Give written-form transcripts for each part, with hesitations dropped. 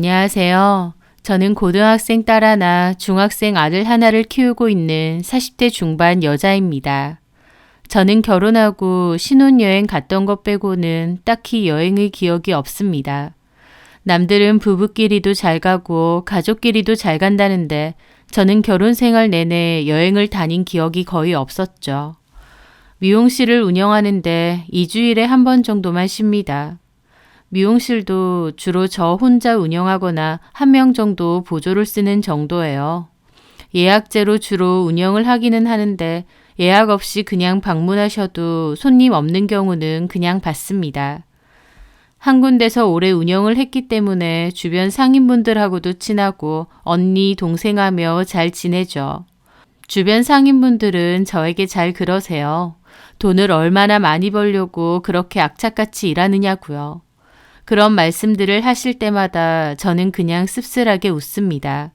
안녕하세요. 저는 고등학생 딸 하나, 중학생 아들 하나를 키우고 있는 40대 중반 여자입니다. 저는 결혼하고 신혼여행 갔던 것 빼고는 딱히 여행의 기억이 없습니다. 남들은 부부끼리도 잘 가고 가족끼리도 잘 간다는데 저는 결혼 생활 내내 여행을 다닌 기억이 거의 없었죠. 미용실을 운영하는데 2주일에 한 번 정도만 쉽니다. 미용실도 주로 저 혼자 운영하거나 한 명 정도 보조를 쓰는 정도예요. 예약제로 주로 운영을 하기는 하는데 예약 없이 그냥 방문하셔도 손님 없는 경우는 그냥 받습니다. 한 군데서 오래 운영을 했기 때문에 주변 상인분들하고도 친하고 언니, 동생하며 잘 지내죠. 주변 상인분들은 저에게 잘 그러세요. 돈을 얼마나 많이 벌려고 그렇게 악착같이 일하느냐고요. 그런 말씀들을 하실 때마다 저는 그냥 씁쓸하게 웃습니다.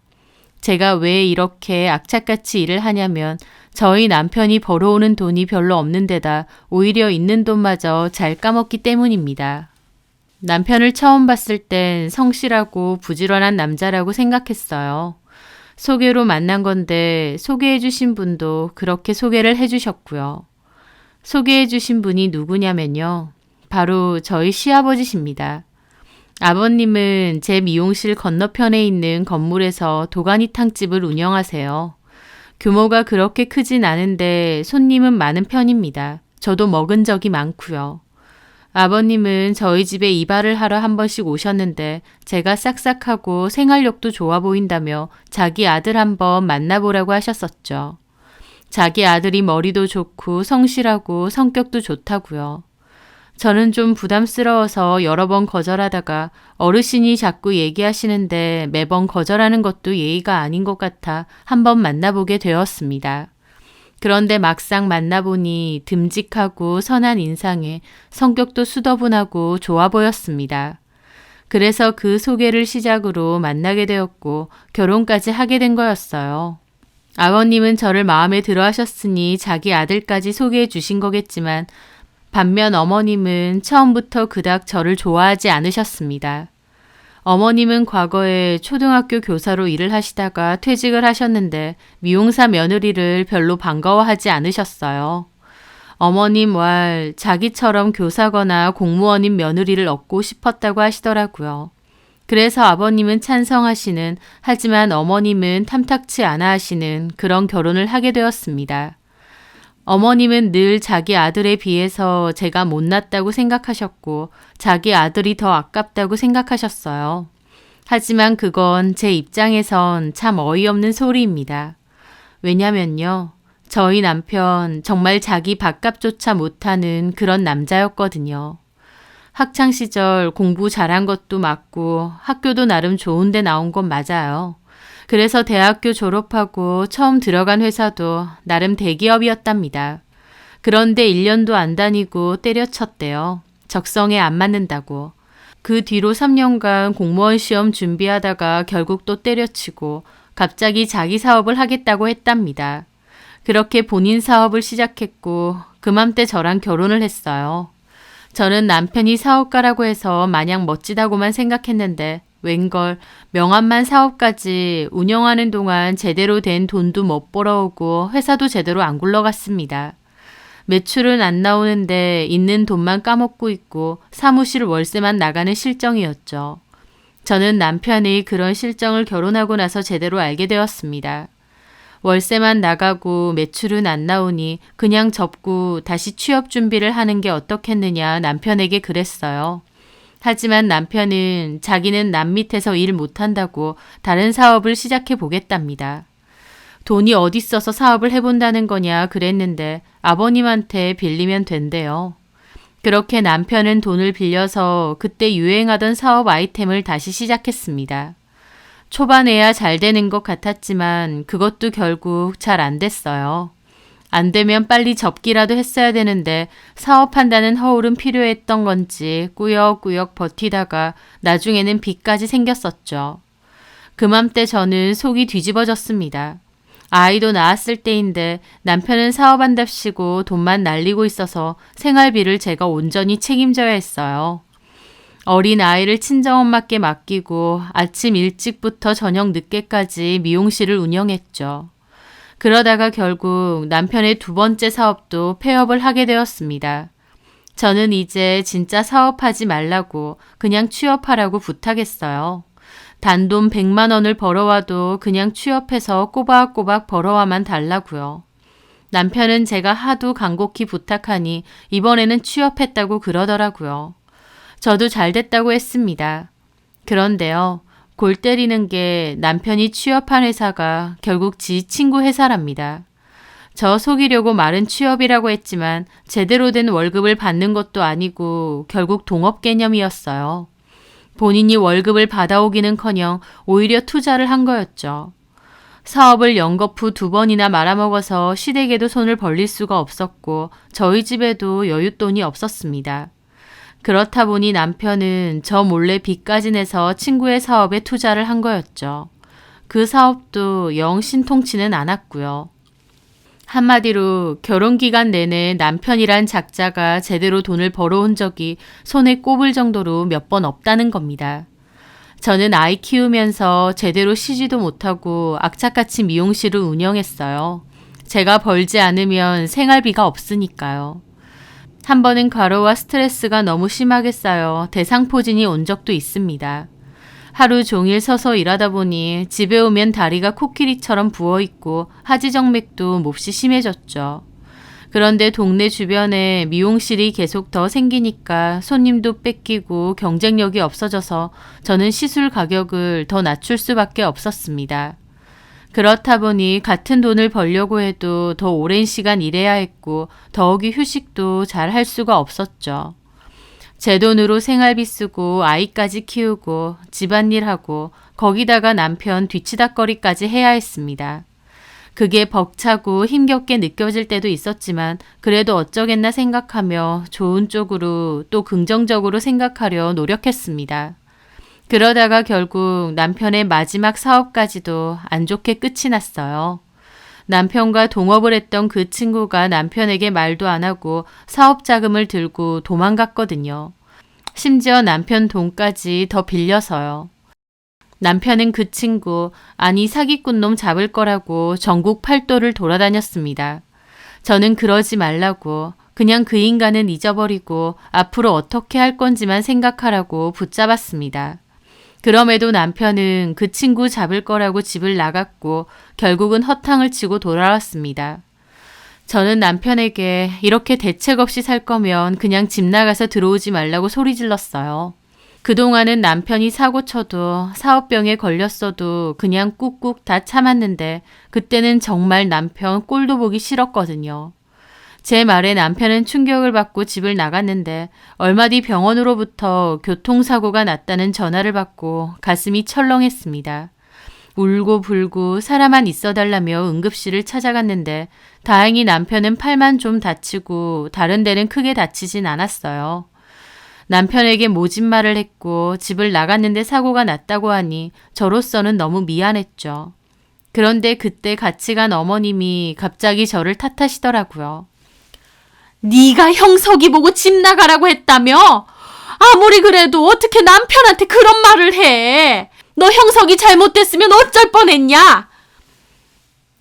제가 왜 이렇게 악착같이 일을 하냐면 저희 남편이 벌어오는 돈이 별로 없는 데다 오히려 있는 돈마저 잘 까먹기 때문입니다. 남편을 처음 봤을 땐 성실하고 부지런한 남자라고 생각했어요. 소개로 만난 건데 소개해 주신 분도 그렇게 소개를 해 주셨고요. 소개해 주신 분이 누구냐면요. 바로 저희 시아버지십니다. 아버님은 제 미용실 건너편에 있는 건물에서 도가니탕집을 운영하세요. 규모가 그렇게 크진 않은데 손님은 많은 편입니다. 저도 먹은 적이 많고요. 아버님은 저희 집에 이발을 하러 한 번씩 오셨는데 제가 싹싹하고 생활력도 좋아 보인다며 자기 아들 한번 만나보라고 하셨었죠. 자기 아들이 머리도 좋고 성실하고 성격도 좋다고요. 저는 좀 부담스러워서 여러 번 거절하다가 어르신이 자꾸 얘기하시는데 매번 거절하는 것도 예의가 아닌 것 같아 한번 만나보게 되었습니다. 그런데 막상 만나보니 듬직하고 선한 인상에 성격도 수더분하고 좋아 보였습니다. 그래서 그 소개를 시작으로 만나게 되었고 결혼까지 하게 된 거였어요. 아버님은 저를 마음에 들어 하셨으니 자기 아들까지 소개해 주신 거겠지만 반면 어머님은 처음부터 그닥 저를 좋아하지 않으셨습니다. 어머님은 과거에 초등학교 교사로 일을 하시다가 퇴직을 하셨는데 미용사 며느리를 별로 반가워하지 않으셨어요. 어머님 왈 자기처럼 교사거나 공무원인 며느리를 얻고 싶었다고 하시더라고요. 그래서 아버님은 찬성하시는 하지만 어머님은 탐탁치 않아 하시는 그런 결혼을 하게 되었습니다. 어머님은 늘 자기 아들에 비해서 제가 못났다고 생각하셨고 자기 아들이 더 아깝다고 생각하셨어요. 하지만 그건 제 입장에선 참 어이없는 소리입니다. 왜냐면요. 저희 남편 정말 자기 밥값조차 못하는 그런 남자였거든요. 학창시절 공부 잘한 것도 맞고 학교도 나름 좋은 데 나온 건 맞아요. 그래서 대학교 졸업하고 처음 들어간 회사도 나름 대기업이었답니다. 그런데 1년도 안 다니고 때려쳤대요. 적성에 안 맞는다고. 그 뒤로 3년간 공무원 시험 준비하다가 결국 또 때려치고 갑자기 자기 사업을 하겠다고 했답니다. 그렇게 본인 사업을 시작했고 그맘때 저랑 결혼을 했어요. 저는 남편이 사업가라고 해서 마냥 멋지다고만 생각했는데 웬걸 명함만 사업까지 운영하는 동안 제대로 된 돈도 못 벌어오고 회사도 제대로 안 굴러갔습니다. 매출은 안 나오는데 있는 돈만 까먹고 있고 사무실 월세만 나가는 실정이었죠. 저는 남편이 그런 실정을 결혼하고 나서 제대로 알게 되었습니다. 월세만 나가고 매출은 안 나오니 그냥 접고 다시 취업 준비를 하는 게 어떻겠느냐 남편에게 그랬어요. 하지만 남편은 자기는 남 밑에서 일 못한다고 다른 사업을 시작해 보겠답니다. 돈이 어디 있어서 사업을 해본다는 거냐 그랬는데 아버님한테 빌리면 된대요. 그렇게 남편은 돈을 빌려서 그때 유행하던 사업 아이템을 다시 시작했습니다. 초반에야 잘 되는 것 같았지만 그것도 결국 잘 안 됐어요. 안 되면 빨리 접기라도 했어야 되는데 사업한다는 허울은 필요했던 건지 꾸역꾸역 버티다가 나중에는 빚까지 생겼었죠. 그맘때 저는 속이 뒤집어졌습니다. 아이도 낳았을 때인데 남편은 사업한답시고 돈만 날리고 있어서 생활비를 제가 온전히 책임져야 했어요. 어린 아이를 친정엄마께 맡기고 아침 일찍부터 저녁 늦게까지 미용실을 운영했죠. 그러다가 결국 남편의 두 번째 사업도 폐업을 하게 되었습니다. 저는 이제 진짜 사업하지 말라고 그냥 취업하라고 부탁했어요. 단돈 100만 원을 벌어와도 그냥 취업해서 꼬박꼬박 벌어와만 달라고요. 남편은 제가 하도 간곡히 부탁하니 이번에는 취업했다고 그러더라고요. 저도 잘 됐다고 했습니다. 그런데요, 골 때리는 게 남편이 취업한 회사가 결국 지 친구 회사랍니다. 저 속이려고 말은 취업이라고 했지만 제대로 된 월급을 받는 것도 아니고 결국 동업 개념이었어요. 본인이 월급을 받아오기는커녕 오히려 투자를 한 거였죠. 사업을 연거푸 2번이나 말아먹어서 시댁에도 손을 벌릴 수가 없었고 저희 집에도 여윳돈이 없었습니다. 그렇다 보니 남편은 저 몰래 빚까지 내서 친구의 사업에 투자를 한 거였죠. 그 사업도 영 신통치는 않았고요. 한마디로 결혼 기간 내내 남편이란 작자가 제대로 돈을 벌어온 적이 손에 꼽을 정도로 몇 번 없다는 겁니다. 저는 아이 키우면서 제대로 쉬지도 못하고 악착같이 미용실을 운영했어요. 제가 벌지 않으면 생활비가 없으니까요. 한 번은 과로와 스트레스가 너무 심하게 쌓여 대상포진이 온 적도 있습니다. 하루 종일 서서 일하다 보니 집에 오면 다리가 코끼리처럼 부어있고 하지정맥도 몹시 심해졌죠. 그런데 동네 주변에 미용실이 계속 더 생기니까 손님도 뺏기고 경쟁력이 없어져서 저는 시술 가격을 더 낮출 수밖에 없었습니다. 그렇다 보니 같은 돈을 벌려고 해도 더 오랜 시간 일해야 했고 더욱이 휴식도 잘 할 수가 없었죠. 제 돈으로 생활비 쓰고 아이까지 키우고 집안일하고 거기다가 남편 뒤치다꺼리까지 해야 했습니다. 그게 벅차고 힘겹게 느껴질 때도 있었지만 그래도 어쩌겠나 생각하며 좋은 쪽으로 또 긍정적으로 생각하려 노력했습니다. 그러다가 결국 남편의 마지막 사업까지도 안 좋게 끝이 났어요. 남편과 동업을 했던 그 친구가 남편에게 말도 안 하고 사업 자금을 들고 도망갔거든요. 심지어 남편 돈까지 더 빌려서요. 남편은 그 친구, 아니 사기꾼 놈 잡을 거라고 전국 팔도를 돌아다녔습니다. 저는 그러지 말라고 그냥 그 인간은 잊어버리고 앞으로 어떻게 할 건지만 생각하라고 붙잡았습니다. 그럼에도 남편은 그 친구 잡을 거라고 집을 나갔고 결국은 허탕을 치고 돌아왔습니다. 저는 남편에게 이렇게 대책 없이 살 거면 그냥 집 나가서 들어오지 말라고 소리 질렀어요. 그동안은 남편이 사고 쳐도 사업병에 걸렸어도 그냥 꾹꾹 다 참았는데 그때는 정말 남편 꼴도 보기 싫었거든요. 제 말에 남편은 충격을 받고 집을 나갔는데 얼마 뒤 병원으로부터 교통사고가 났다는 전화를 받고 가슴이 철렁했습니다. 울고 불고 사람만 있어달라며 응급실을 찾아갔는데 다행히 남편은 팔만 좀 다치고 다른 데는 크게 다치진 않았어요. 남편에게 모진 말을 했고 집을 나갔는데 사고가 났다고 하니 저로서는 너무 미안했죠. 그런데 그때 같이 간 어머님이 갑자기 저를 탓하시더라고요. 네가 형석이 보고 집 나가라고 했다며? 아무리 그래도 어떻게 남편한테 그런 말을 해? 너 형석이 잘못됐으면 어쩔 뻔했냐?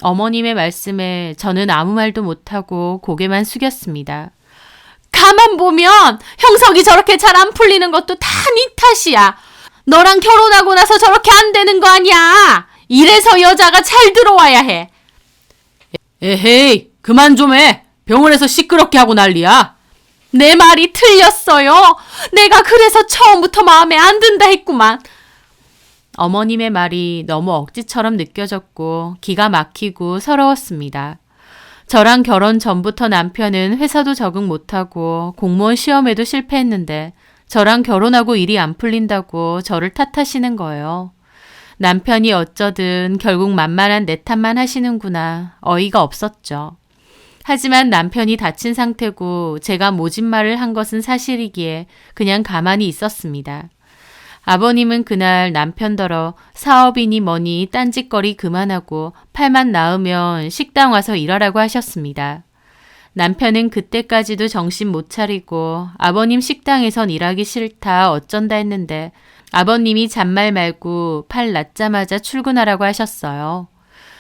어머님의 말씀에 저는 아무 말도 못하고 고개만 숙였습니다. 가만 보면 형석이 저렇게 잘 안 풀리는 것도 다 네 탓이야. 너랑 결혼하고 나서 저렇게 안 되는 거 아니야. 이래서 여자가 잘 들어와야 해. 에헤이, 그만 좀 해. 병원에서 시끄럽게 하고 난리야. 내 말이 틀렸어요. 내가 그래서 처음부터 마음에 안 든다 했구만. 어머님의 말이 너무 억지처럼 느껴졌고 기가 막히고 서러웠습니다. 저랑 결혼 전부터 남편은 회사도 적응 못하고 공무원 시험에도 실패했는데 저랑 결혼하고 일이 안 풀린다고 저를 탓하시는 거예요. 남편이 어쩌든 결국 만만한 내 탓만 하시는구나. 어이가 없었죠. 하지만 남편이 다친 상태고 제가 모진 말을 한 것은 사실이기에 그냥 가만히 있었습니다. 아버님은 그날 남편더러 사업이니 뭐니 딴짓거리 그만하고 팔만 나으면 식당 와서 일하라고 하셨습니다. 남편은 그때까지도 정신 못 차리고 아버님 식당에선 일하기 싫다 어쩐다 했는데 아버님이 잔말 말고 팔 낳자마자 출근하라고 하셨어요.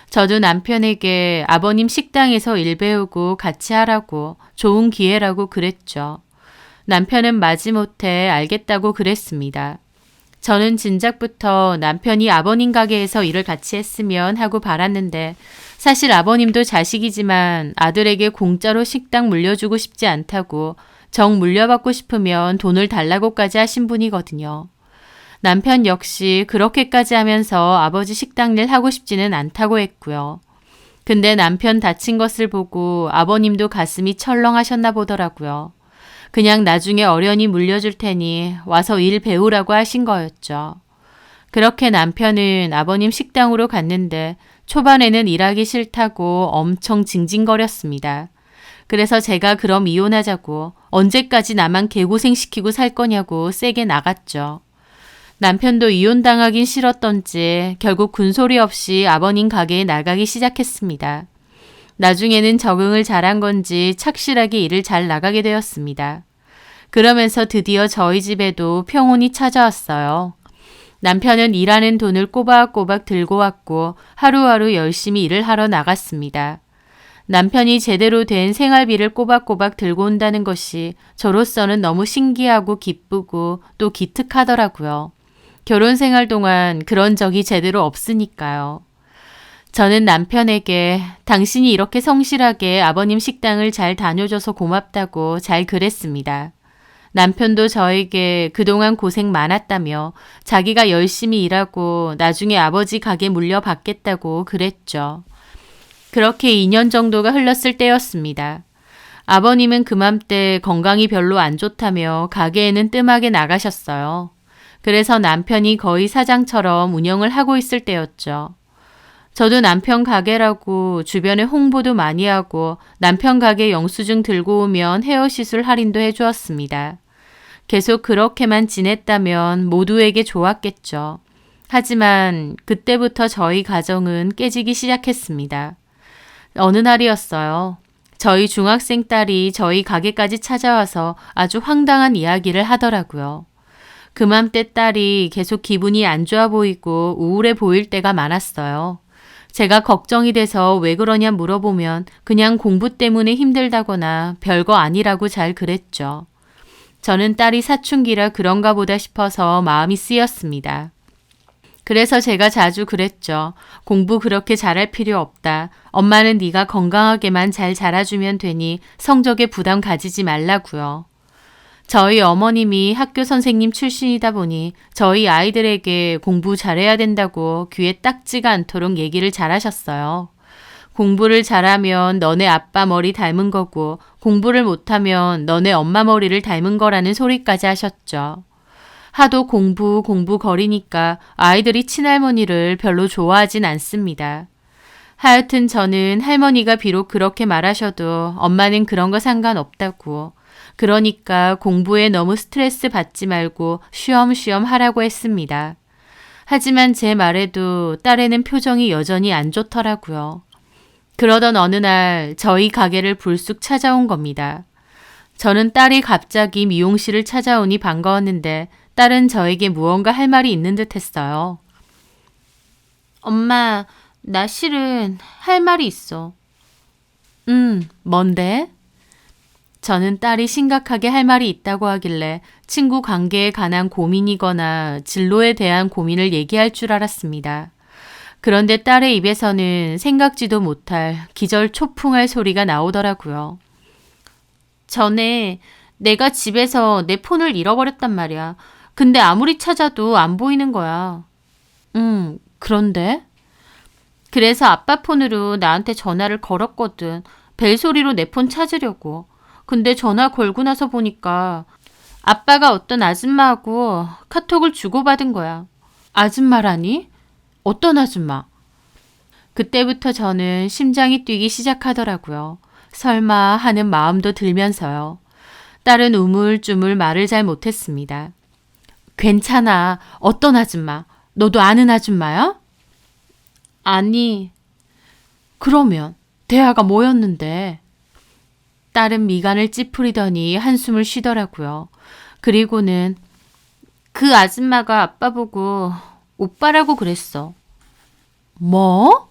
저도 남편에게 아버님 식당에서 일 배우고 같이 하라고 좋은 기회라고 그랬죠. 남편은 마지못해 알겠다고 그랬습니다. 저는 진작부터 남편이 아버님 가게에서 일을 같이 했으면 하고 바랐는데 사실 아버님도 자식이지만 아들에게 공짜로 식당 물려주고 싶지 않다고 정 물려받고 싶으면 돈을 달라고까지 하신 분이거든요. 남편 역시 그렇게까지 하면서 아버지 식당 일 하고 싶지는 않다고 했고요. 근데 남편 다친 것을 보고 아버님도 가슴이 철렁하셨나 보더라고요. 그냥 나중에 어련히 물려줄 테니 와서 일 배우라고 하신 거였죠. 그렇게 남편은 아버님 식당으로 갔는데 초반에는 일하기 싫다고 엄청 징징거렸습니다. 그래서 제가 그럼 이혼하자고 언제까지 나만 개고생시키고 살 거냐고 세게 나갔죠. 남편도 이혼당하긴 싫었던지 결국 군소리 없이 아버님 가게에 나가기 시작했습니다. 나중에는 적응을 잘한 건지 착실하게 일을 잘 나가게 되었습니다. 그러면서 드디어 저희 집에도 평온이 찾아왔어요. 남편은 일하는 돈을 꼬박꼬박 들고 왔고 하루하루 열심히 일을 하러 나갔습니다. 남편이 제대로 된 생활비를 꼬박꼬박 들고 온다는 것이 저로서는 너무 신기하고 기쁘고 또 기특하더라고요. 결혼 생활 동안 그런 적이 제대로 없으니까요. 저는 남편에게 당신이 이렇게 성실하게 아버님 식당을 잘 다녀줘서 고맙다고 잘 그랬습니다. 남편도 저에게 그동안 고생 많았다며 자기가 열심히 일하고 나중에 아버지 가게 물려받겠다고 그랬죠. 그렇게 2년 정도가 흘렀을 때였습니다. 아버님은 그맘때 건강이 별로 안 좋다며 가게에는 뜸하게 나가셨어요. 그래서 남편이 거의 사장처럼 운영을 하고 있을 때였죠. 저도 남편 가게라고 주변에 홍보도 많이 하고 남편 가게 영수증 들고 오면 헤어시술 할인도 해주었습니다. 계속 그렇게만 지냈다면 모두에게 좋았겠죠. 하지만 그때부터 저희 가정은 깨지기 시작했습니다. 어느 날이었어요. 저희 중학생 딸이 저희 가게까지 찾아와서 아주 황당한 이야기를 하더라고요. 그맘때 딸이 계속 기분이 안 좋아 보이고 우울해 보일 때가 많았어요. 제가 걱정이 돼서 왜 그러냐 물어보면 그냥 공부 때문에 힘들다거나 별거 아니라고 잘 그랬죠. 저는 딸이 사춘기라 그런가 보다 싶어서 마음이 쓰였습니다. 그래서 제가 자주 그랬죠. 공부 그렇게 잘할 필요 없다. 엄마는 네가 건강하게만 잘 자라주면 되니 성적에 부담 가지지 말라고요. 저희 어머님이 학교 선생님 출신이다 보니 저희 아이들에게 공부 잘해야 된다고 귀에 딱지가 않도록 얘기를 잘하셨어요. 공부를 잘하면 너네 아빠 머리 닮은 거고 공부를 못하면 너네 엄마 머리를 닮은 거라는 소리까지 하셨죠. 하도 공부 거리니까 아이들이 친할머니를 별로 좋아하진 않습니다. 하여튼 저는 할머니가 비록 그렇게 말하셔도 엄마는 그런 거 상관없다고 그러니까 공부에 너무 스트레스 받지 말고 쉬엄쉬엄 하라고 했습니다. 하지만 제 말에도 딸에는 표정이 여전히 안 좋더라고요. 그러던 어느 날 저희 가게를 불쑥 찾아온 겁니다. 저는 딸이 갑자기 미용실을 찾아오니 반가웠는데 딸은 저에게 무언가 할 말이 있는 듯 했어요. 엄마, 나 실은 할 말이 있어. 뭔데? 저는 딸이 심각하게 할 말이 있다고 하길래 친구 관계에 관한 고민이거나 진로에 대한 고민을 얘기할 줄 알았습니다. 그런데 딸의 입에서는 생각지도 못할 기절 초풍할 소리가 나오더라고요. 전에 내가 집에서 내 폰을 잃어버렸단 말이야. 근데 아무리 찾아도 안 보이는 거야. 그런데? 그래서 아빠 폰으로 나한테 전화를 걸었거든. 벨소리로 내 폰 찾으려고. 근데 전화 걸고 나서 보니까 아빠가 어떤 아줌마하고 카톡을 주고받은 거야. 아줌마라니? 어떤 아줌마? 그때부터 저는 심장이 뛰기 시작하더라고요. 설마 하는 마음도 들면서요. 딸은 우물쭈물 말을 잘 못했습니다. 괜찮아. 어떤 아줌마? 너도 아는 아줌마야? 아니. 그러면 대화가 뭐였는데? 딸은 미간을 찌푸리더니 한숨을 쉬더라고요. 그리고는 그 아줌마가 아빠 보고 오빠라고 그랬어. 뭐?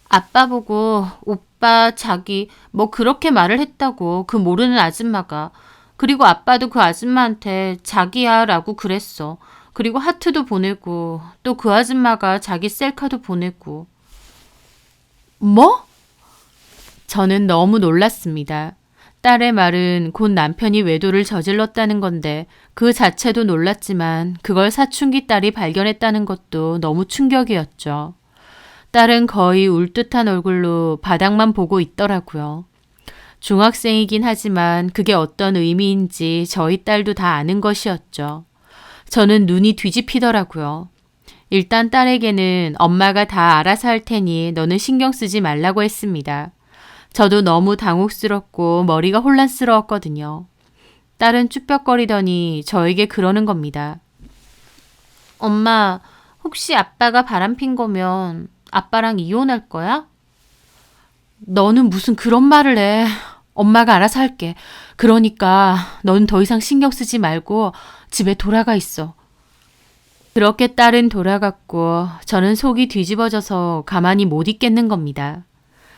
아빠 보고 오빠 자기 뭐 그렇게 말을 했다고 그 모르는 아줌마가. 그리고 아빠도 그 아줌마한테 자기야 라고 그랬어. 그리고 하트도 보내고 또 그 아줌마가 자기 셀카도 보내고. 뭐? 저는 너무 놀랐습니다. 딸의 말은 곧 남편이 외도를 저질렀다는 건데 그 자체도 놀랐지만 그걸 사춘기 딸이 발견했다는 것도 너무 충격이었죠. 딸은 거의 울 듯한 얼굴로 바닥만 보고 있더라고요. 중학생이긴 하지만 그게 어떤 의미인지 저희 딸도 다 아는 것이었죠. 저는 눈이 뒤집히더라고요. 일단 딸에게는 엄마가 다 알아서 할 테니 너는 신경 쓰지 말라고 했습니다. 저도 너무 당혹스럽고 머리가 혼란스러웠거든요. 딸은 쭈뼛거리더니 저에게 그러는 겁니다. 엄마, 혹시 아빠가 바람핀 거면 아빠랑 이혼할 거야? 너는 무슨 그런 말을 해. 엄마가 알아서 할게. 그러니까 넌 더 이상 신경 쓰지 말고 집에 돌아가 있어. 그렇게 딸은 돌아갔고 저는 속이 뒤집어져서 가만히 못 있겠는 겁니다.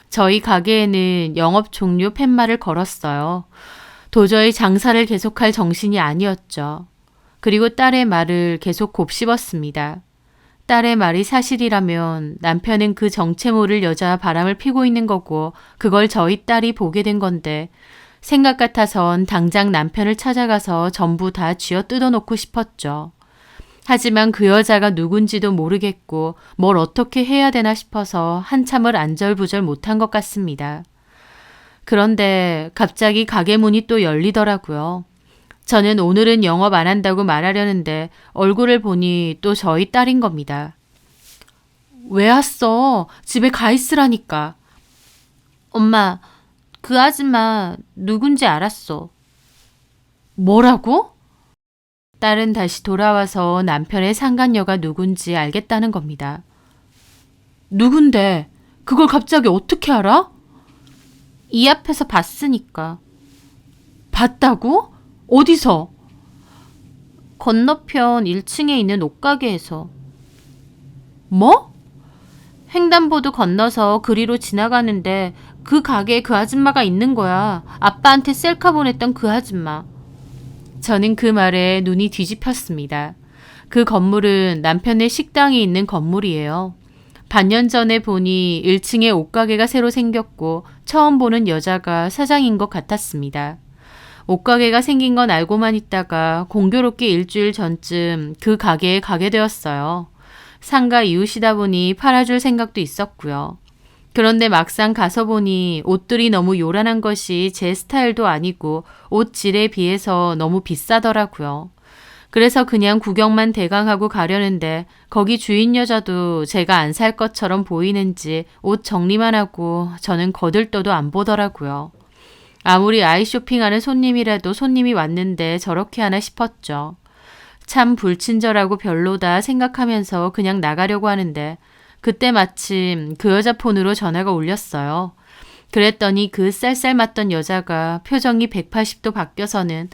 저희 가게에는 영업 종료 팻말을 걸었어요. 도저히 장사를 계속할 정신이 아니었죠. 그리고 딸의 말을 계속 곱씹었습니다. 딸의 말이 사실이라면 남편은 그 정체 모를 여자 바람을 피고 있는 거고 그걸 저희 딸이 보게 된 건데 생각 같아선 당장 남편을 찾아가서 전부 다 쥐어 뜯어놓고 싶었죠. 하지만 그 여자가 누군지도 모르겠고 뭘 어떻게 해야 되나 싶어서 한참을 안절부절 못한 것 같습니다. 그런데 갑자기 가게 문이 또 열리더라고요. 저는 오늘은 영업 안 한다고 말하려는데 얼굴을 보니 또 저희 딸인 겁니다. 왜 왔어? 집에 가 있으라니까. 엄마, 그 아줌마 누군지 알았어. 뭐라고? 딸은 다시 돌아와서 남편의 상간녀가 누군지 알겠다는 겁니다. 누군데? 그걸 갑자기 어떻게 알아? 이 앞에서 봤으니까. 봤다고? 어디서? 건너편 1층에 있는 옷가게에서. 뭐? 횡단보도 건너서 그리로 지나가는데 그 가게에 그 아줌마가 있는 거야. 아빠한테 셀카 보냈던 그 아줌마. 저는 그 말에 눈이 뒤집혔습니다. 그 건물은 남편의 식당이 있는 건물이에요. 반년 전에 보니 1층에 옷가게가 새로 생겼고 처음 보는 여자가 사장인 것 같았습니다. 옷가게가 생긴 건 알고만 있다가 공교롭게 일주일 전쯤 그 가게에 가게 되었어요. 상가 이웃이다 보니 팔아줄 생각도 있었고요. 그런데 막상 가서 보니 옷들이 너무 요란한 것이 제 스타일도 아니고 옷 질에 비해서 너무 비싸더라고요. 그래서 그냥 구경만 대강하고 가려는데 거기 주인 여자도 제가 안 살 것처럼 보이는지 옷 정리만 하고 저는 거들떠도 안 보더라고요. 아무리 아이 쇼핑하는 손님이라도 손님이 왔는데 저렇게 하나 싶었죠. 참 불친절하고 별로다 생각하면서 그냥 나가려고 하는데 그때 마침 그 여자 폰으로 전화가 울렸어요. 그랬더니 그 쌀쌀 맞던 여자가 표정이 180도 바뀌어서는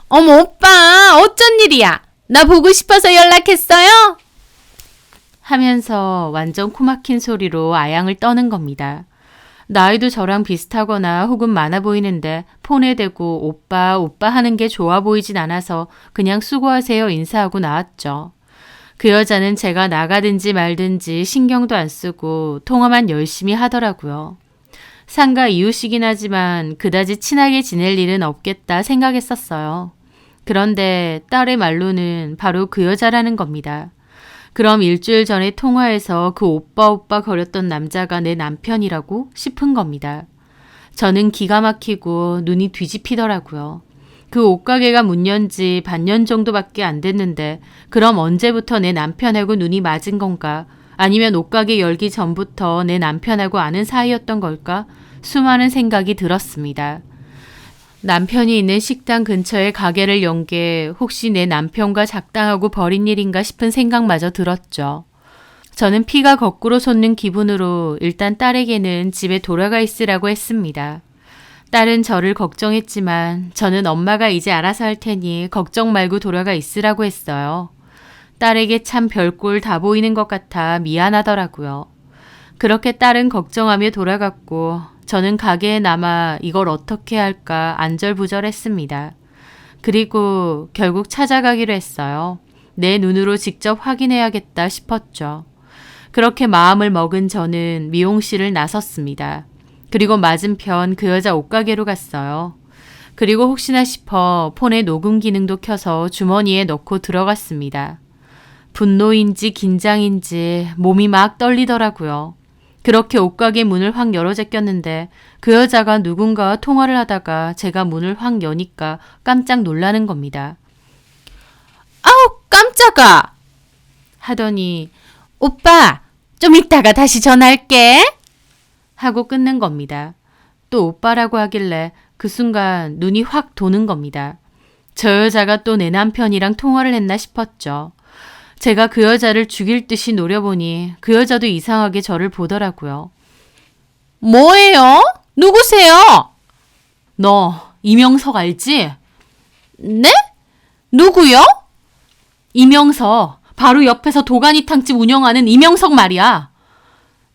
어머 오빠 어쩐 일이야? 나 보고 싶어서 연락했어요? 하면서 완전 코막힌 소리로 아양을 떠는 겁니다. 나이도 저랑 비슷하거나 혹은 많아 보이는데 폰에 대고 오빠 오빠 하는 게 좋아 보이진 않아서 그냥 수고하세요 인사하고 나왔죠. 그 여자는 제가 나가든지 말든지 신경도 안 쓰고 통화만 열심히 하더라고요. 상가 이웃이긴 하지만 그다지 친하게 지낼 일은 없겠다 생각했었어요. 그런데 딸의 말로는 바로 그 여자라는 겁니다. 그럼 일주일 전에 통화해서 그 오빠 오빠 거렸던 남자가 내 남편이라고 싶은 겁니다. 저는 기가 막히고 눈이 뒤집히더라고요. 그 옷가게가 문 연 지 반년 정도밖에 안 됐는데 그럼 언제부터 내 남편하고 눈이 맞은 건가? 아니면 옷가게 열기 전부터 내 남편하고 아는 사이였던 걸까? 수많은 생각이 들었습니다. 남편이 있는 식당 근처에 가게를 연 게 혹시 내 남편과 작당하고 벌인 일인가 싶은 생각마저 들었죠. 저는 피가 거꾸로 솟는 기분으로 일단 딸에게는 집에 돌아가 있으라고 했습니다. 딸은 저를 걱정했지만 저는 엄마가 이제 알아서 할 테니 걱정 말고 돌아가 있으라고 했어요. 딸에게 참 별꼴 다 보이는 것 같아 미안하더라고요. 그렇게 딸은 걱정하며 돌아갔고 저는 가게에 남아 이걸 어떻게 할까 안절부절했습니다. 그리고 결국 찾아가기로 했어요. 내 눈으로 직접 확인해야겠다 싶었죠. 그렇게 마음을 먹은 저는 미용실을 나섰습니다. 그리고 맞은편 그 여자 옷가게로 갔어요. 그리고 혹시나 싶어 폰에 녹음 기능도 켜서 주머니에 넣고 들어갔습니다. 분노인지 긴장인지 몸이 막 떨리더라고요. 그렇게 옷가게 문을 확 열어 제꼈는데 그 여자가 누군가와 통화를 하다가 제가 문을 확 여니까 깜짝 놀라는 겁니다. 아우, 깜짝아! 하더니 오빠, 좀 이따가 다시 전화할게. 하고 끊는 겁니다. 또 오빠라고 하길래 그 순간 눈이 확 도는 겁니다. 저 여자가 또 내 남편이랑 통화를 했나 싶었죠. 제가 그 여자를 죽일 듯이 노려보니 그 여자도 이상하게 저를 보더라고요. 뭐예요? 누구세요? 너 이명석 알지? 네? 누구요? 이명석, 바로 옆에서 도가니탕집 운영하는 이명석 말이야.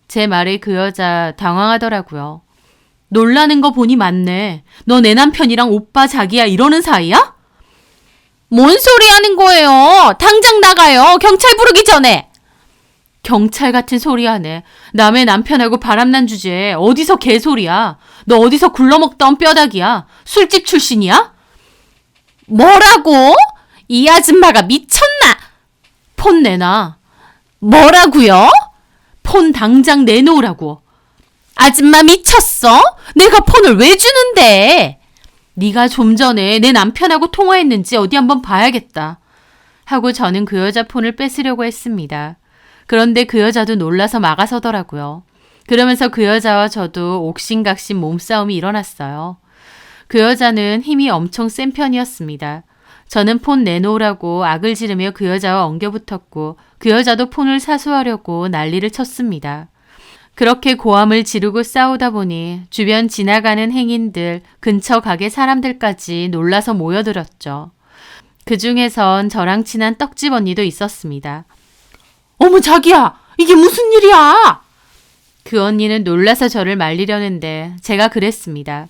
제 말에 그 여자 당황하더라고요. 놀라는 거 보니 맞네. 너 내 남편이랑 오빠 자기야 이러는 사이야? 뭔 소리 하는 거예요? 당장 나가요. 경찰 부르기 전에. 경찰 같은 소리 하네. 남의 남편하고 바람난 주제에 어디서 개소리야. 너 어디서 굴러먹던 뼈다귀야. 술집 출신이야? 뭐라고? 이 아줌마가 미쳤나? 폰 내놔. 뭐라고요? 폰 당장 내놓으라고. 아줌마 미쳤어? 내가 폰을 왜 주는데? 네가 좀 전에 내 남편하고 통화했는지 어디 한번 봐야겠다. 하고 저는 그 여자 폰을 뺏으려고 했습니다. 그런데 그 여자도 놀라서 막아서더라고요. 그러면서 그 여자와 저도 옥신각신 몸싸움이 일어났어요. 그 여자는 힘이 엄청 센 편이었습니다. 저는 폰 내놓으라고 악을 지르며 그 여자와 엉겨붙었고 그 여자도 폰을 사수하려고 난리를 쳤습니다. 그렇게 고함을 지르고 싸우다 보니 주변 지나가는 행인들, 근처 가게 사람들까지 놀라서 모여들었죠. 그 중에선 저랑 친한 떡집 언니도 있었습니다. 어머, 자기야, 이게 무슨 일이야? 그 언니는 놀라서 저를 말리려는데 제가 그랬습니다.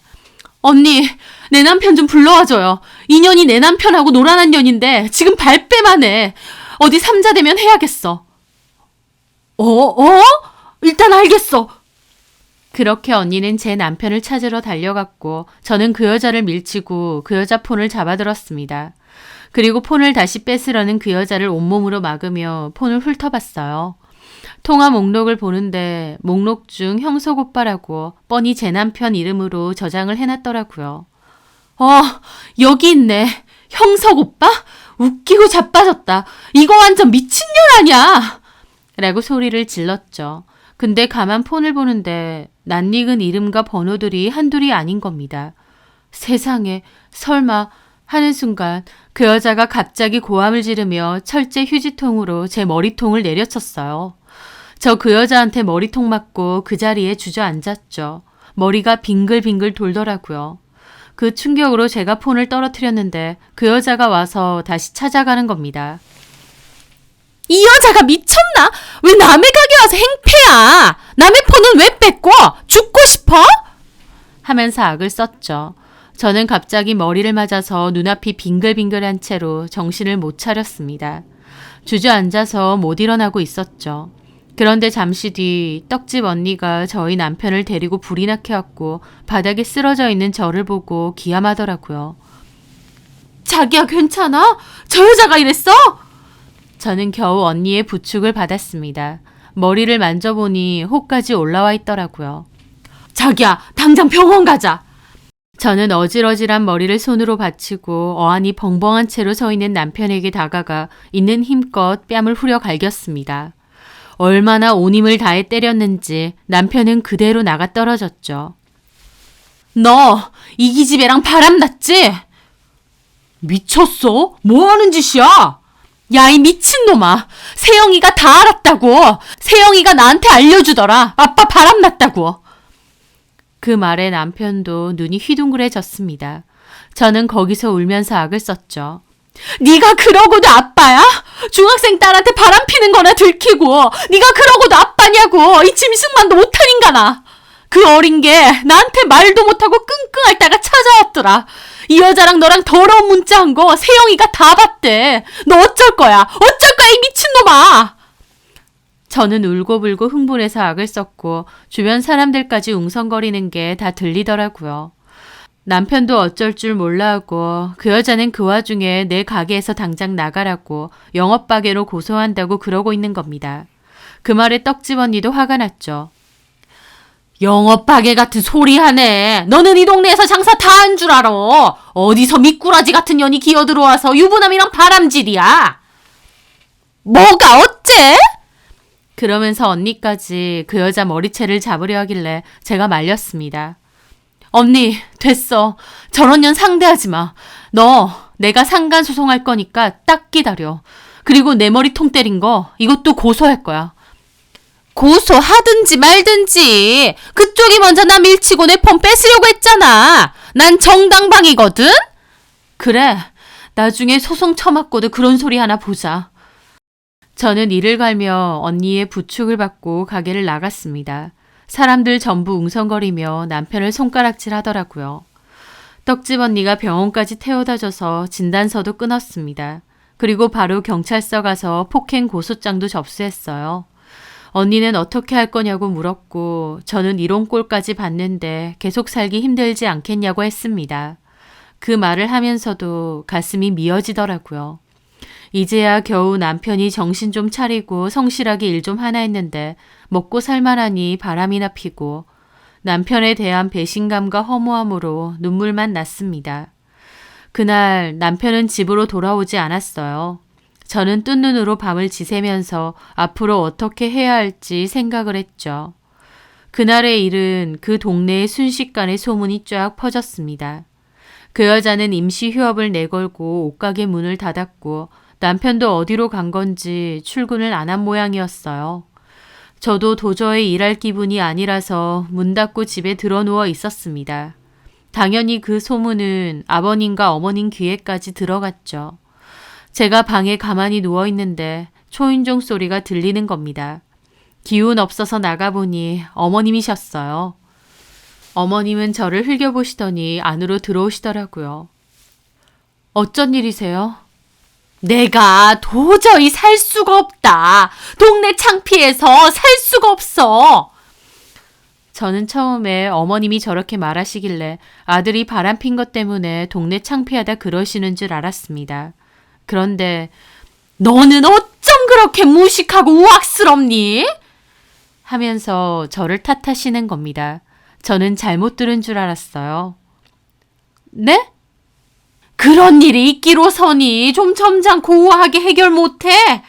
언니, 내 남편 좀 불러와줘요. 인연이 내 남편하고 노란한 년인데 지금 발뺌만 해. 어디 삼자대면 해야겠어. 일단 알겠어. 그렇게 언니는 제 남편을 찾으러 달려갔고 저는 그 여자를 밀치고 그 여자 폰을 잡아들었습니다. 그리고 폰을 다시 뺏으려는 그 여자를 온몸으로 막으며 폰을 훑어봤어요. 통화 목록을 보는데 목록 중 형석 오빠라고 뻔히 제 남편 이름으로 저장을 해놨더라고요. 여기 있네. 형석 오빠? 웃기고 자빠졌다. 이거 완전 미친년 아니야? 라고 소리를 질렀죠. 근데 가만 폰을 보는데 낯익은 이름과 번호들이 한둘이 아닌 겁니다. 세상에, 설마 하는 순간 그 여자가 갑자기 고함을 지르며 철제 휴지통으로 제 머리통을 내려쳤어요. 저 그 여자한테 머리통 맞고 그 자리에 주저앉았죠. 머리가 빙글빙글 돌더라고요. 그 충격으로 제가 폰을 떨어뜨렸는데 그 여자가 와서 다시 찾아가는 겁니다. 이 여자가 미쳤나? 왜 남의 가게 와서 행패야? 남의 폰은 왜 뺏고? 죽고 싶어? 하면서 악을 썼죠. 저는 갑자기 머리를 맞아서 눈앞이 빙글빙글한 채로 정신을 못 차렸습니다. 주저앉아서 못 일어나고 있었죠. 그런데 잠시 뒤 떡집 언니가 저희 남편을 데리고 불이 나게 왔고 바닥에 쓰러져 있는 저를 보고 기함하더라고요. 자기야, 괜찮아? 저 여자가 이랬어? 저는 겨우 언니의 부축을 받았습니다. 머리를 만져보니 혹까지 올라와 있더라고요. 자기야, 당장 병원 가자. 저는 어질어질한 머리를 손으로 받치고 어안이 벙벙한 채로 서 있는 남편에게 다가가 있는 힘껏 뺨을 후려 갈겼습니다. 얼마나 온 힘을 다해 때렸는지 남편은 그대로 나가 떨어졌죠. 너 이기집애랑 바람났지? 미쳤어? 뭐 하는 짓이야? 야, 이 미친놈아. 세영이가 다 알았다고. 세영이가 나한테 알려주더라. 아빠 바람났다고. 그 말에 남편도 눈이 휘둥그레졌습니다. 저는 거기서 울면서 악을 썼죠. 네가 그러고도 아빠야? 중학생 딸한테 바람 피는 거나 들키고 네가 그러고도 아빠냐고. 이 짐승만도 못한 인간아. 그 어린 게 나한테 말도 못하고 끙끙 앓다가 찾아왔더라. 이 여자랑 너랑 더러운 문자 한 거 세영이가 다 봤대. 너 어쩔 거야? 어쩔 거야 이 미친놈아. 저는 울고불고 흥분해서 악을 썼고 주변 사람들까지 웅성거리는 게 다 들리더라고요. 남편도 어쩔 줄 몰라 하고 그 여자는 그 와중에 내 가게에서 당장 나가라고 영업박애로 고소한다고 그러고 있는 겁니다. 그 말에 떡집 언니도 화가 났죠. 영업박애 같은 소리 하네. 너는 이 동네에서 장사 다 한 줄 알아. 어디서 미꾸라지 같은 년이 기어들어와서 유부남이랑 바람질이야. 뭐가 어째? 그러면서 언니까지 그 여자 머리채를 잡으려 하길래 제가 말렸습니다. 언니, 됐어. 저런 년 상대하지 마. 너 내가 상간 소송할 거니까 딱 기다려. 그리고 내 머리 통 때린 거 이것도 고소할 거야. 고소하든지 말든지. 그쪽이 먼저 나 밀치고 내 폰 뺏으려고 했잖아. 난 정당방위거든. 그래. 나중에 소송 쳐맞고도 그런 소리 하나 보자. 저는 이를 갈며 언니의 부축을 받고 가게를 나갔습니다. 사람들 전부 웅성거리며 남편을 손가락질 하더라고요. 떡집 언니가 병원까지 태워다줘서 진단서도 끊었습니다. 그리고 바로 경찰서 가서 폭행 고소장도 접수했어요. 언니는 어떻게 할 거냐고 물었고 저는 이런 꼴까지 봤는데 계속 살기 힘들지 않겠냐고 했습니다. 그 말을 하면서도 가슴이 미어지더라고요. 이제야 겨우 남편이 정신 좀 차리고 성실하게 일 좀 하나 했는데 먹고 살만하니 바람이나 피고 남편에 대한 배신감과 허무함으로 눈물만 났습니다. 그날 남편은 집으로 돌아오지 않았어요. 저는 뜬 눈으로 밤을 지새면서 앞으로 어떻게 해야 할지 생각을 했죠. 그날의 일은 그 동네에 순식간에 소문이 쫙 퍼졌습니다. 그 여자는 임시 휴업을 내걸고 옷가게 문을 닫았고 남편도 어디로 간 건지 출근을 안 한 모양이었어요. 저도 도저히 일할 기분이 아니라서 문 닫고 집에 들어누워 있었습니다. 당연히 그 소문은 아버님과 어머님 귀에까지 들어갔죠. 제가 방에 가만히 누워 있는데 초인종 소리가 들리는 겁니다. 기운 없어서 나가보니 어머님이셨어요. 어머님은 저를 흘겨보시더니 안으로 들어오시더라고요. 어쩐 일이세요? 내가 도저히 살 수가 없다. 동네 창피해서 살 수가 없어. 저는 처음에 어머님이 저렇게 말하시길래 아들이 바람핀 것 때문에 동네 창피하다 그러시는 줄 알았습니다. 그런데 너는 어쩜 그렇게 무식하고 우악스럽니? 하면서 저를 탓하시는 겁니다. 저는 잘못 들은 줄 알았어요. 네? 그런 일이 있기로서니 좀 점잖고 우아하게 해결 못해?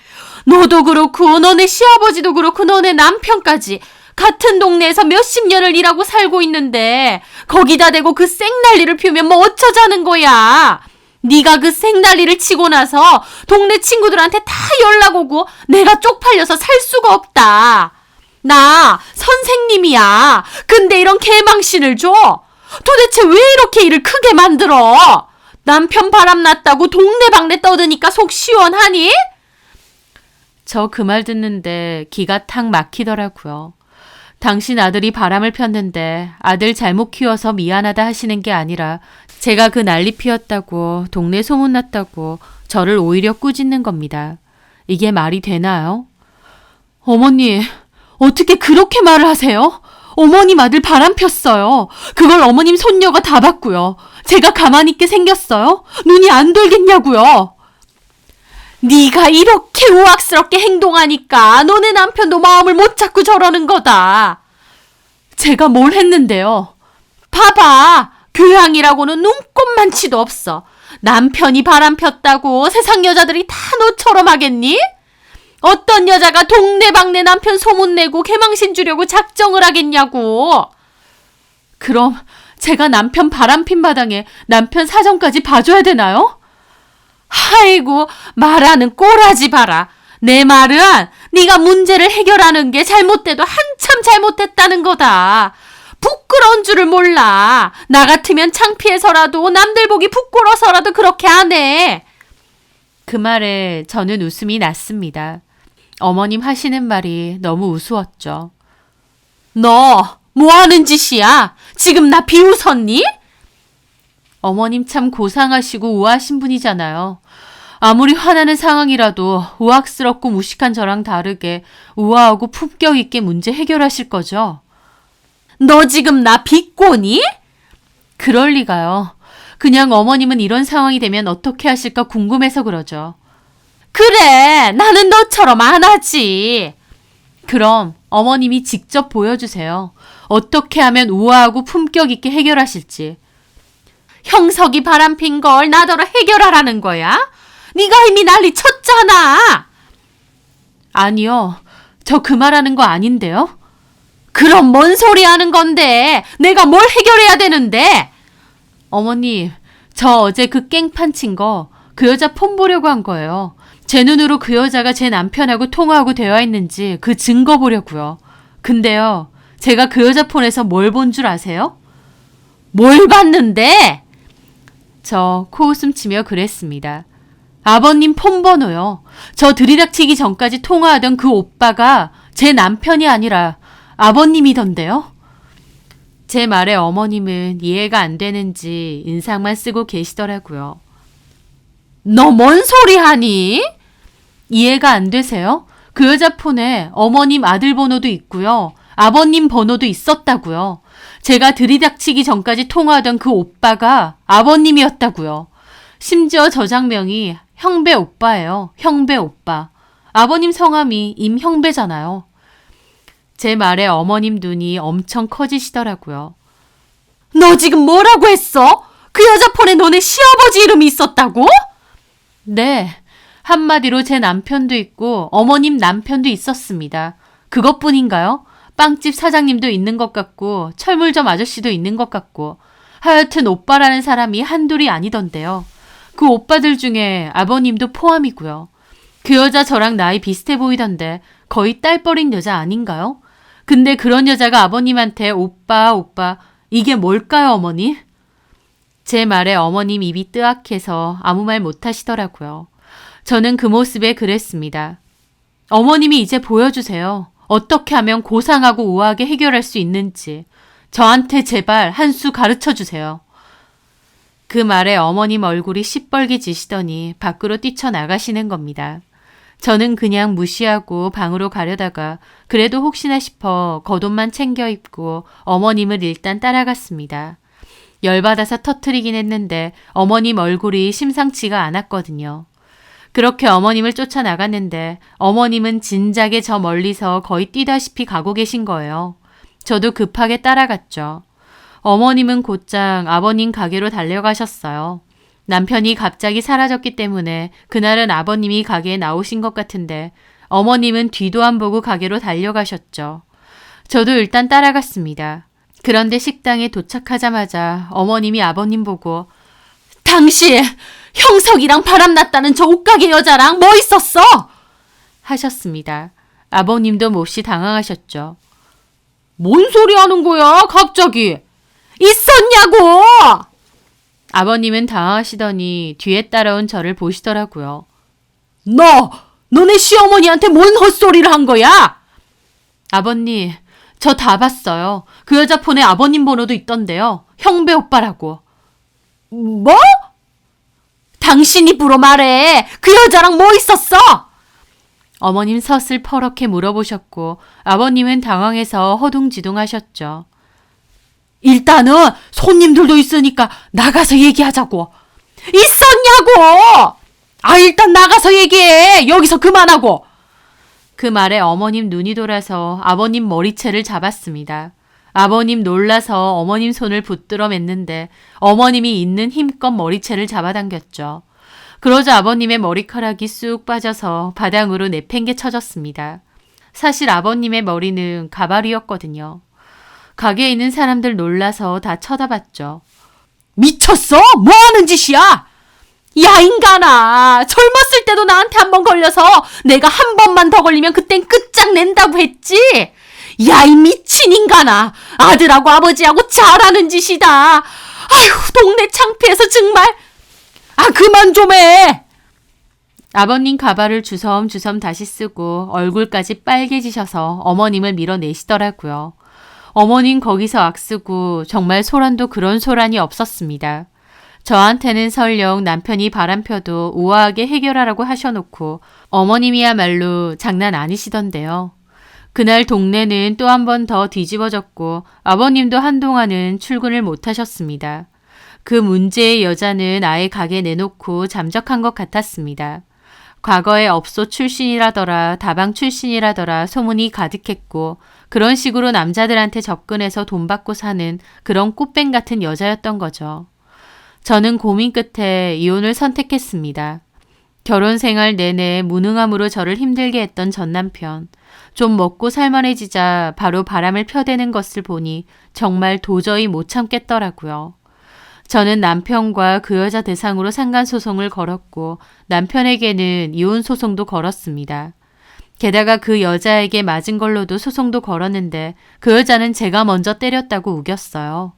너도 그렇고 너네 시아버지도 그렇고 너네 남편까지 같은 동네에서 몇십 년을 일하고 살고 있는데 거기다 대고 그 생난리를 피우면 뭐 어쩌자는 거야? 네가 그 생난리를 치고 나서 동네 친구들한테 다 연락 오고 내가 쪽팔려서 살 수가 없다. 나 선생님이야. 근데 이런 개망신을 줘? 도대체 왜 이렇게 일을 크게 만들어? 남편 바람났다고 동네방네 떠드니까 속 시원하니? 저 그 말 듣는데 기가 탁 막히더라고요. 당신 아들이 바람을 폈는데 아들 잘못 키워서 미안하다 하시는 게 아니라 제가 그 난리 피웠다고 동네 소문났다고 저를 오히려 꾸짖는 겁니다. 이게 말이 되나요? 어머니, 어떻게 그렇게 말을 하세요? 어머님 아들 바람 폈어요. 그걸 어머님 손녀가 다 봤고요. 제가 가만히 있게 생겼어요? 눈이 안 돌겠냐고요. 네가 이렇게 우악스럽게 행동하니까 너네 남편도 마음을 못 잡고 저러는 거다. 제가 뭘 했는데요? 봐봐. 교양이라고는 눈꼽만치도 없어. 남편이 바람 폈다고 세상 여자들이 다 너처럼 하겠니? 어떤 여자가 동네방네 남편 소문내고 개망신 주려고 작정을 하겠냐고. 그럼 제가 남편 바람핀 마당에 남편 사정까지 봐줘야 되나요? 아이고, 말하는 꼬라지 봐라. 내 말은 네가 문제를 해결하는 게 잘못돼도 한참 잘못됐다는 거다. 부끄러운 줄을 몰라. 나 같으면 창피해서라도 남들 보기 부끄러워서라도 그렇게 안 해. 그 말에 저는 웃음이 났습니다. 어머님 하시는 말이 너무 우스웠죠. 너 뭐 하는 짓이야? 지금 나 비웃었니? 어머님 참 고상하시고 우아하신 분이잖아요. 아무리 화나는 상황이라도 우악스럽고 무식한 저랑 다르게 우아하고 품격 있게 문제 해결하실 거죠? 너 지금 나 비꼬니? 그럴 리가요. 그냥 어머님은 이런 상황이 되면 어떻게 하실까 궁금해서 그러죠. 그래, 나는 너처럼 안 하지. 그럼 어머님이 직접 보여주세요. 어떻게 하면 우아하고 품격 있게 해결하실지. 형석이 바람핀 걸 나더러 해결하라는 거야? 네가 이미 난리 쳤잖아. 아니요. 저 그 말하는 거 아닌데요? 그럼 뭔 소리 하는 건데? 내가 뭘 해결해야 되는데? 어머님, 저 어제 그 깽판 친 거 그 여자 폰 보려고 한 거예요. 제 눈으로 그 여자가 제 남편하고 통화하고 대화했는지 그 증거 보려고요. 근데요, 제가 그 여자 폰에서 뭘 본 줄 아세요? 뭘 봤는데? 저 코웃음 치며 그랬습니다. 아버님 폰 번호요. 저 들이닥치기 전까지 통화하던 그 오빠가 제 남편이 아니라 아버님이던데요. 제 말에 어머님은 이해가 안 되는지 인상만 쓰고 계시더라고요. 너 뭔 소리 하니? 이해가 안 되세요? 그 여자 폰에 어머님 아들 번호도 있고요. 아버님 번호도 있었다고요. 제가 들이닥치기 전까지 통화하던 그 오빠가 아버님이었다고요. 심지어 저장명이 형배 오빠예요. 형배 오빠. 아버님 성함이 임형배잖아요. 제 말에 어머님 눈이 엄청 커지시더라고요. 너 지금 뭐라고 했어? 그 여자 폰에 너네 시아버지 이름이 있었다고? 네. 한마디로 제 남편도 있고 어머님 남편도 있었습니다. 그것뿐인가요? 빵집 사장님도 있는 것 같고 철물점 아저씨도 있는 것 같고 하여튼 오빠라는 사람이 한둘이 아니던데요. 그 오빠들 중에 아버님도 포함이고요. 그 여자 저랑 나이 비슷해 보이던데 거의 딸버린 여자 아닌가요? 근데 그런 여자가 아버님한테 오빠 오빠 이게 뭘까요 어머니? 제 말에 어머님 입이 뜨악해서 아무 말 못하시더라고요. 저는 그 모습에 그랬습니다. 어머님이 이제 보여주세요. 어떻게 하면 고상하고 우아하게 해결할 수 있는지. 저한테 제발 한 수 가르쳐 주세요. 그 말에 어머님 얼굴이 시뻘개지시더니 밖으로 뛰쳐나가시는 겁니다. 저는 그냥 무시하고 방으로 가려다가 그래도 혹시나 싶어 겉옷만 챙겨 입고 어머님을 일단 따라갔습니다. 열받아서 터트리긴 했는데 어머님 얼굴이 심상치가 않았거든요. 그렇게 어머님을 쫓아나갔는데 어머님은 진작에 저 멀리서 거의 뛰다시피 가고 계신 거예요. 저도 급하게 따라갔죠. 어머님은 곧장 아버님 가게로 달려가셨어요. 남편이 갑자기 사라졌기 때문에 그날은 아버님이 가게에 나오신 것 같은데 어머님은 뒤도 안 보고 가게로 달려가셨죠. 저도 일단 따라갔습니다. 그런데 식당에 도착하자마자 어머님이 아버님 보고 당신 형석이랑 바람났다는 저 옷가게 여자랑 뭐 있었어? 하셨습니다. 아버님도 몹시 당황하셨죠. 뭔 소리 하는 거야 갑자기? 있었냐고! 아버님은 당황하시더니 뒤에 따라온 저를 보시더라고요. 너네 시어머니한테 뭔 헛소리를 한 거야? 아버님, 저 다 봤어요. 그 여자 폰에 아버님 번호도 있던데요. 형배 오빠라고. 뭐? 당신이 불어 말해. 그 여자랑 뭐 있었어? 어머님 서슬 퍼렇게 물어보셨고 아버님은 당황해서 허둥지둥하셨죠. 일단은 손님들도 있으니까 나가서 얘기하자고. 있었냐고! 일단 나가서 얘기해. 여기서 그만하고. 그 말에 어머님 눈이 돌아서 아버님 머리채를 잡았습니다. 아버님 놀라서 어머님 손을 붙들어 맸는데 어머님이 있는 힘껏 머리채를 잡아당겼죠. 그러자 아버님의 머리카락이 쑥 빠져서 바닥으로 내팽개쳐졌습니다. 사실 아버님의 머리는 가발이었거든요. 가게에 있는 사람들 놀라서 다 쳐다봤죠. 미쳤어? 뭐 하는 짓이야? 야 인간아, 젊었을 때도 나한테 한 번 걸려서 내가 한 번만 더 걸리면 그땐 끝장낸다고 했지? 야, 이 미친 인간아! 아들하고 아버지하고 잘하는 짓이다! 아휴, 동네 창피해서 정말! 아, 그만 좀 해! 아버님 가발을 주섬주섬 다시 쓰고 얼굴까지 빨개지셔서 어머님을 밀어내시더라고요. 어머님 거기서 악쓰고 정말 소란도 그런 소란이 없었습니다. 저한테는 설령 남편이 바람펴도 우아하게 해결하라고 하셔놓고 어머님이야말로 장난 아니시던데요. 그날 동네는 또 한 번 더 뒤집어졌고 아버님도 한동안은 출근을 못 하셨습니다. 그 문제의 여자는 아예 가게 내놓고 잠적한 것 같았습니다. 과거에 업소 출신이라더라 다방 출신이라더라 소문이 가득했고 그런 식으로 남자들한테 접근해서 돈 받고 사는 그런 꽃뱀 같은 여자였던 거죠. 저는 고민 끝에 이혼을 선택했습니다. 결혼 생활 내내 무능함으로 저를 힘들게 했던 전 남편. 좀 먹고 살만해지자 바로 바람을 펴대는 것을 보니 정말 도저히 못 참겠더라고요. 저는 남편과 그 여자 대상으로 상간소송을 걸었고 남편에게는 이혼소송도 걸었습니다. 게다가 그 여자에게 맞은 걸로도 소송도 걸었는데 그 여자는 제가 먼저 때렸다고 우겼어요.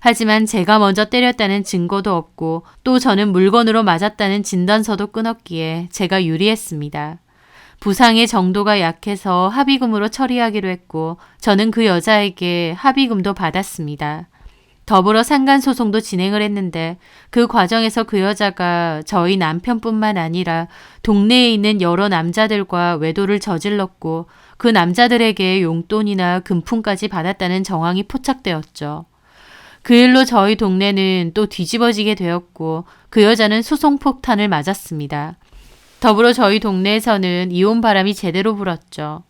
하지만 제가 먼저 때렸다는 증거도 없고 또 저는 물건으로 맞았다는 진단서도 끊었기에 제가 유리했습니다. 부상의 정도가 약해서 합의금으로 처리하기로 했고 저는 그 여자에게 합의금도 받았습니다. 더불어 상간소송도 진행을 했는데 그 과정에서 그 여자가 저희 남편뿐만 아니라 동네에 있는 여러 남자들과 외도를 저질렀고 그 남자들에게 용돈이나 금품까지 받았다는 정황이 포착되었죠. 그 일로 저희 동네는 또 뒤집어지게 되었고 그 여자는 소송폭탄을 맞았습니다. 더불어 저희 동네에서는 이혼 바람이 제대로 불었죠.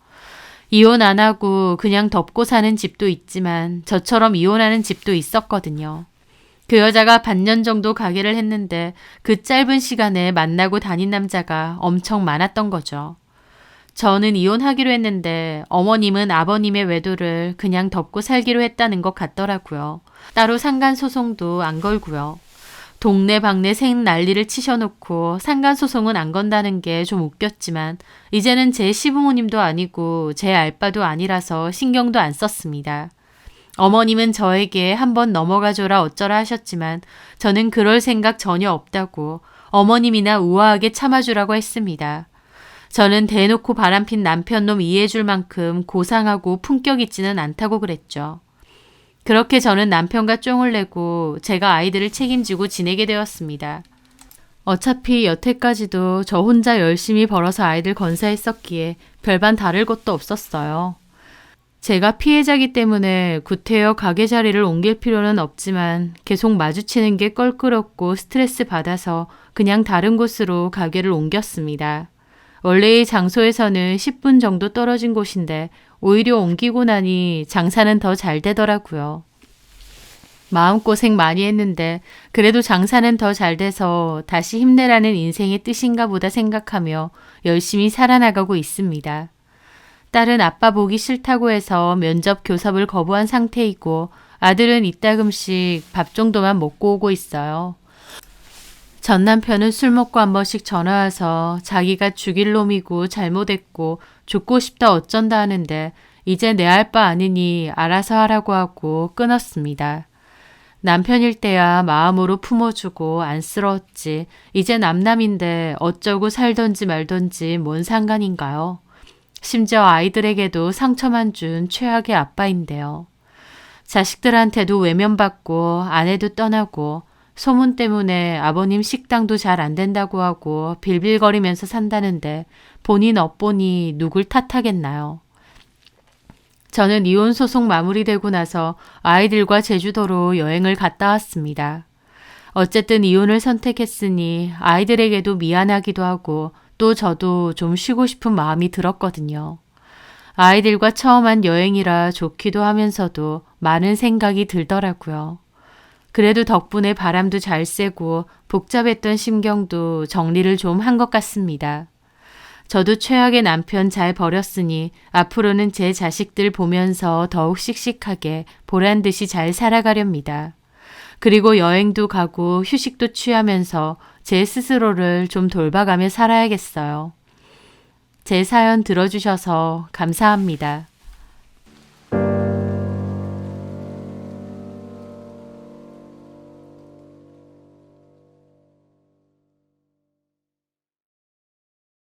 이혼 안 하고 그냥 덮고 사는 집도 있지만 저처럼 이혼하는 집도 있었거든요. 그 여자가 반년 정도 가게를 했는데 그 짧은 시간에 만나고 다닌 남자가 엄청 많았던 거죠. 저는 이혼하기로 했는데 어머님은 아버님의 외도를 그냥 덮고 살기로 했다는 것 같더라고요. 따로 상간소송도 안 걸고요. 동네방네 생 난리를 치셔놓고 상간소송은 안 건다는 게 좀 웃겼지만 이제는 제 시부모님도 아니고 제 알바도 아니라서 신경도 안 썼습니다. 어머님은 저에게 한번 넘어가줘라 어쩌라 하셨지만 저는 그럴 생각 전혀 없다고 어머님이나 우아하게 참아주라고 했습니다. 저는 대놓고 바람핀 남편놈 이해해줄 만큼 고상하고 품격 있지는 않다고 그랬죠. 그렇게 저는 남편과 쫑을 내고 제가 아이들을 책임지고 지내게 되었습니다. 어차피 여태까지도 저 혼자 열심히 벌어서 아이들 건사했었기에 별반 다를 것도 없었어요. 제가 피해자기 때문에 구태여 가게 자리를 옮길 필요는 없지만 계속 마주치는 게 껄끄럽고 스트레스 받아서 그냥 다른 곳으로 가게를 옮겼습니다. 원래의 장소에서는 10분 정도 떨어진 곳인데 오히려 옮기고 나니 장사는 더 잘 되더라고요. 마음고생 많이 했는데 그래도 장사는 더 잘 돼서 다시 힘내라는 인생의 뜻인가 보다 생각하며 열심히 살아나가고 있습니다. 딸은 아빠 보기 싫다고 해서 면접 교섭을 거부한 상태이고 아들은 이따금씩 밥 정도만 먹고 오고 있어요. 전 남편은 술 먹고 한 번씩 전화와서 자기가 죽일 놈이고 잘못했고 죽고 싶다 어쩐다 하는데 이제 내 알 바 아니니 알아서 하라고 하고 끊었습니다. 남편일 때야 마음으로 품어주고 안쓰러웠지. 이제 남남인데 어쩌고 살던지 말던지 뭔 상관인가요? 심지어 아이들에게도 상처만 준 최악의 아빠인데요. 자식들한테도 외면받고 아내도 떠나고 소문 때문에 아버님 식당도 잘 안 된다고 하고 빌빌거리면서 산다는데 본인 업보니 누굴 탓하겠나요? 저는 이혼 소송 마무리되고 나서 아이들과 제주도로 여행을 갔다 왔습니다. 어쨌든 이혼을 선택했으니 아이들에게도 미안하기도 하고 또 저도 좀 쉬고 싶은 마음이 들었거든요. 아이들과 처음 한 여행이라 좋기도 하면서도 많은 생각이 들더라고요. 그래도 덕분에 바람도 잘 쐬고 복잡했던 심경도 정리를 좀 한 것 같습니다. 저도 최악의 남편 잘 버렸으니 앞으로는 제 자식들 보면서 더욱 씩씩하게 보란듯이 잘 살아가렵니다. 그리고 여행도 가고 휴식도 취하면서 제 스스로를 좀 돌봐가며 살아야겠어요. 제 사연 들어주셔서 감사합니다.